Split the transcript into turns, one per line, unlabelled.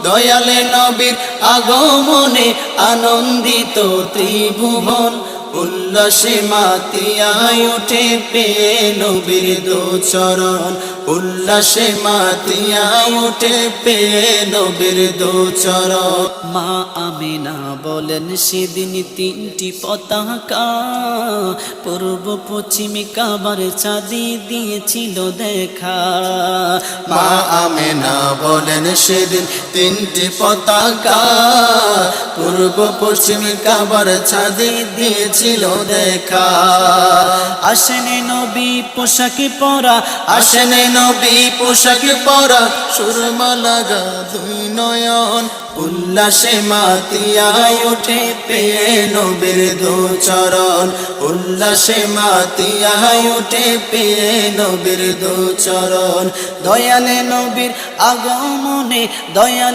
দয়ালে নবীর আগমনে আনন্দিত ত্রিভুবন, উল্লাসে মাতিয়ায় ওঠে পেয়ে নবীর দুচরণ, উল্লাসে মাতিয়ায় ওঠে পেয়ে নবীর দুচরণ। মা আমিনা বলেন সেদিন তিনটি পতাকা, পূর্ব পশ্চিম কাবার চাঁদি দিয়েছিল দেখা। মা আমিনা বলেন সেদিন তিনটি পতাকা, পূর্ব পশ্চিম কাবার চাঁদি দিয়েছিল দেখা। আসেন নবী পোশাকে পরা, আসেন নবী পোশাকে পরা, সুরমা লাগা দুই নয়ন, উল্লাসে মাতিয়ায় ওঠে পেয়ে নবীর দুচরণ, উল্লাসে মাতিয়ায় ওঠে পেয়ে নবীর দুচরণ। দয়ালে নবীর আগমনে, দয়ালে